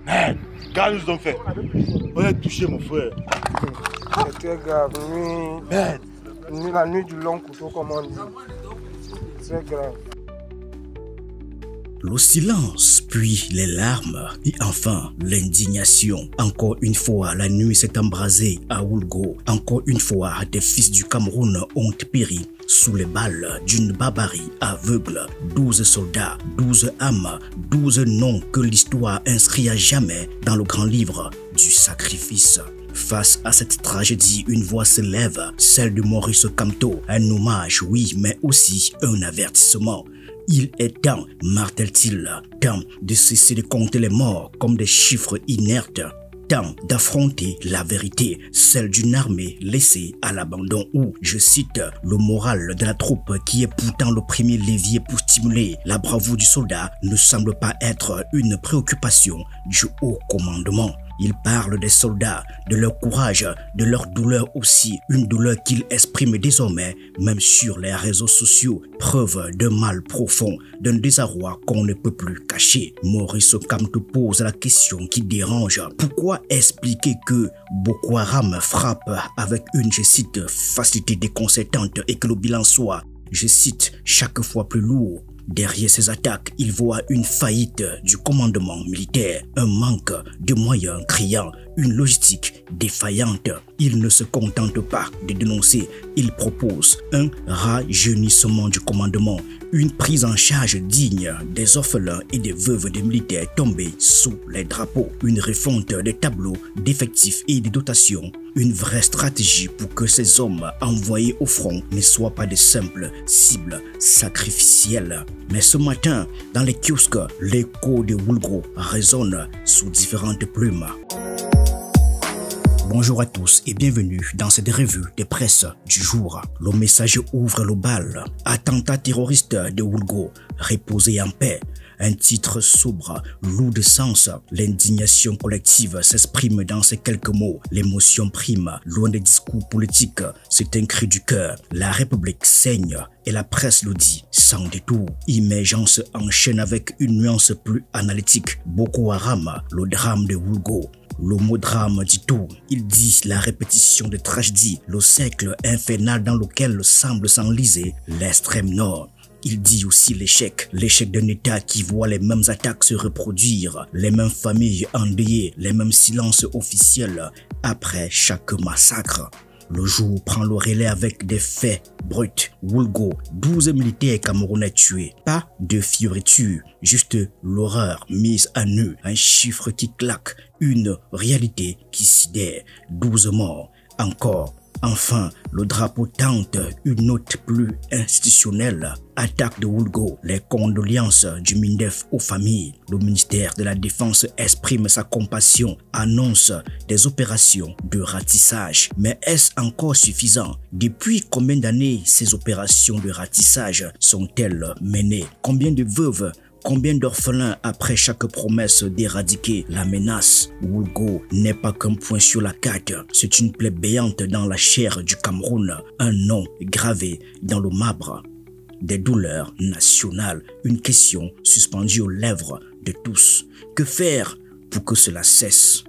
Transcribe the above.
Merde, regarde ce qu'ils ont fait. On est touché, mon frère. C'est très grave. Merde. La nuit du long couteau, comme on dit. C'est grave. Le silence, puis les larmes et enfin l'indignation. Encore une fois, la nuit s'est embrasée à Woulgo. Encore une fois, des fils du Cameroun ont péri sous les balles d'une barbarie aveugle. 12 soldats, 12 âmes, 12 noms que l'histoire inscrit à jamais dans le grand livre du sacrifice. Face à cette tragédie, une voix se lève, celle de Maurice Kamto. Un hommage, oui, mais aussi un avertissement. Il est temps, martèle-t-il, temps de cesser de compter les morts comme des chiffres inertes. Temps d'affronter la vérité, celle d'une armée laissée à l'abandon où, je cite, le moral de la troupe qui est pourtant le premier levier pour stimuler la bravoure du soldat ne semble pas être une préoccupation du haut commandement. Il parle des soldats, de leur courage, de leur douleur aussi, une douleur qu'ils expriment désormais, même sur les réseaux sociaux, preuve d'un mal profond, d'un désarroi qu'on ne peut plus cacher. Maurice Kamto pose la question qui dérange. Pourquoi expliquer que Boko Haram frappe avec une, je cite, facilité déconcertante et que le bilan soit, je cite, chaque fois plus lourd? Derrière ces attaques, il voit une faillite du commandement militaire, un manque de moyens criant, une logistique défaillante. Il ne se contente pas de dénoncer, il propose un rajeunissement du commandement, une prise en charge digne des orphelins et des veuves des militaires tombés sous les drapeaux, une refonte des tableaux d'effectifs et de dotations, une vraie stratégie pour que ces hommes envoyés au front ne soient pas de simples cibles sacrificielles. Mais ce matin, dans les kiosques, l'écho de Woulgo résonne sous différentes plumes. Bonjour à tous et bienvenue dans cette revue de presse du jour. Le message ouvre le bal. Attentat terroriste de Woulgo, reposez en paix. Un titre sobre, lourd de sens. L'indignation collective s'exprime dans ces quelques mots. L'émotion prime, loin des discours politiques. C'est un cri du cœur. La République saigne et la presse le dit sans détour. Immergence enchaîne avec une nuance plus analytique. Boko Haram, le drame de Woulgo. Le mot drame dit tout. Il dit la répétition de tragédies, le cercle infernal dans lequel semble s'enliser l'extrême nord. Il dit aussi l'échec d'un État qui voit les mêmes attaques se reproduire, les mêmes familles endeuillées, les mêmes silences officiels après chaque massacre. Le jour prend le relais avec des faits bruts. Woulgo, 12 militaires camerounais tués. Pas de fioriture, juste l'horreur mise à nu. Un chiffre qui claque, une réalité qui sidère. 12 morts, encore. Enfin, le drapeau tente une note plus institutionnelle. Attaque de Woulgo, les condoléances du MINDEF aux familles. Le ministère de la Défense exprime sa compassion, annonce des opérations de ratissage. Mais est-ce encore suffisant? Depuis combien d'années ces opérations de ratissage sont-elles menées? Combien de veuves? Combien d'orphelins après chaque promesse d'éradiquer la menace? Woulgo n'est pas qu'un point sur la carte, c'est une plaie béante dans la chair du Cameroun, un nom gravé dans le marbre des douleurs nationales, une question suspendue aux lèvres de tous. Que faire pour que cela cesse?